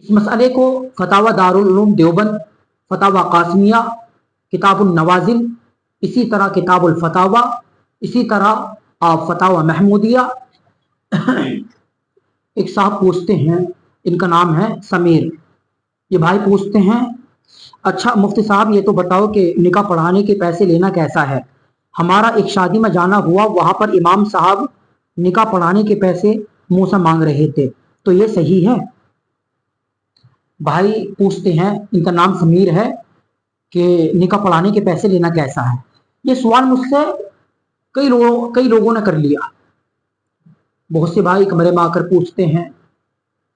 इस मसले को फतावा दारुल उलूम देवबंद, फतावा कासमिया, किताबुल नवाजिल, इसी तरह किताबुल फतावा, इसी तरह आप फतावा महमूदिया। एक साहब पूछते हैं, इनका नाम है समीर। ये भाई पूछते हैं, अच्छा मुफ्ती साहब ये तो बताओ कि निकाह पढ़ाने के पैसे लेना कैसा है। हमारा एक शादी में जाना हुआ, वहां पर इमाम साहब निकाह पढ़ाने के पैसे मुंह से मांग रहे थे, तो ये सही है। भाई पूछते हैं, इनका नाम समीर है, कि निकाह पढ़ाने के पैसे लेना कैसा है। ये सवाल मुझसे कई लोगों ने कर लिया। बहुत से भाई कमरे में आकर पूछते हैं,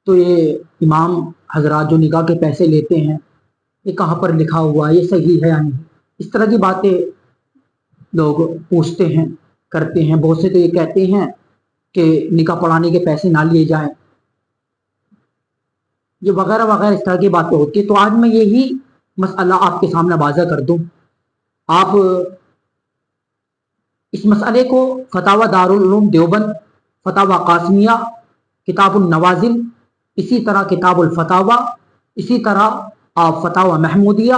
तो ये इमाम हजरात जो निकाह के पैसे लेते हैं, ये कहाँ पर लिखा हुआ है, ये सही है या नहीं। इस तरह की बातें लोग पूछते हैं, करते हैं। बहुत से तो ये कहते हैं कि निकाह पढ़ाने के पैसे ना लिए जाएं, ये वगैरह वगैरह इस तरह की बातें होती है। तो आज मैं यही मसला आपके सामने वाज़ा कर दूं। आप इस मसले को फतावा दारुल उलूम देवबंद, फतावा कासमिया, किताबुल नवाजिल, इसी तरह किताबुल फतावा, इसी तरह आप फतावा महमूदिया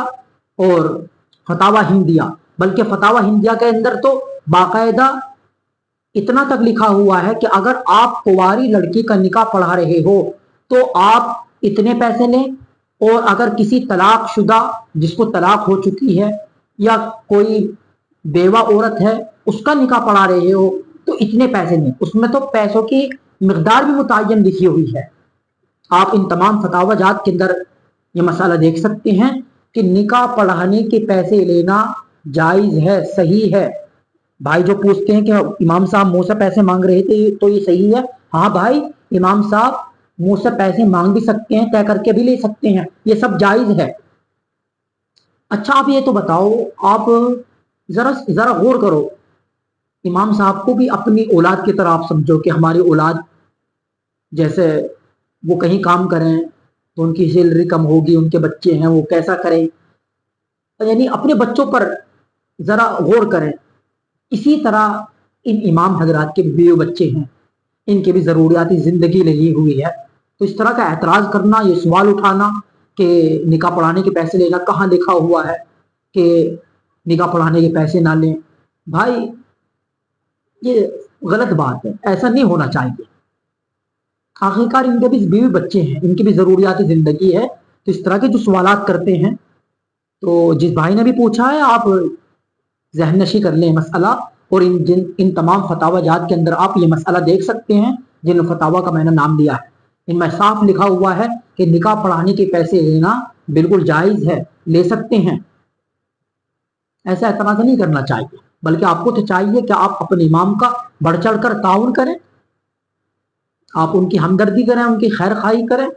और फतावा हिंदिया, बल्कि फतावा हिंदिया के अंदर तो बाकायदा इतना तक लिखा हुआ है कि अगर आप कुंवारी लड़की का निकाह पढ़ा रहे हो तो आप इतने पैसे लें, और अगर किसी तलाक शुदा जिसको तलाक हो चुकी है या कोई बेवा औरत है उसका निकाह पढ़ा रहे हो तो इतने पैसे लें। उसमें तो पैसों की मिकदार भी मुतय्यन लिखी हुई है। आप इन तमाम फतावा जात के अंदर ये मसाला देख सकते हैं कि निकाह पढ़ाने के पैसे लेना जायज़ है, सही है। भाई जो पूछते हैं कि इमाम साहब मुंह से पैसे मांग रहे थे तो ये सही है, हाँ भाई इमाम साहब मुंह से पैसे मांग भी सकते हैं, तय करके भी ले सकते हैं, ये सब जायज़ है। अच्छा आप ये तो बताओ, आप जरा गौर करो, इमाम साहब को भी अपनी औलाद की तरह आप समझो कि हमारी औलाद, जैसे वो कहीं काम करें तो उनकी सैलरी कम होगी, उनके बच्चे हैं वो कैसा करें, यानी अपने बच्चों पर जरा गौर करें। इसी तरह इन इमाम हजरात के बीवी बच्चे हैं, इनके भी ज़रूरियाती ज़िंदगी लगी हुई है। तो इस तरह का एतराज़ करना, ये सवाल उठाना कि निकाह पढ़ाने के पैसे लेना, कहाँ लिखा हुआ है कि निकाह पढ़ाने के पैसे ना लें, भाई ये गलत बात है, ऐसा नहीं होना चाहिए। आखिरकार इनके भी बीवी बच्चे हैं, इनकी भी ज़रूरियाती ज़िंदगी है। तो इस तरह के जो सवालात करते हैं, तो जिस भाई ने भी पूछा है आप ज़हन नशी कर लें मसला, और इन तमाम फतावा जात के अंदर आप ये मसला देख सकते हैं जिन फतावा का मैंने नाम लिया है। इनमें साफ लिखा हुआ है कि निकाह पढ़ाने के पैसे लेना बिल्कुल जायज़ है, ले सकते हैं। ऐसा एतराज़ नहीं करना चाहिए, बल्कि आपको तो चाहिए कि आप अपने इमाम का बढ़ चढ़ कर ताउन करें, आप उनकी हमदर्दी करें, उनकी खैर खाई करें।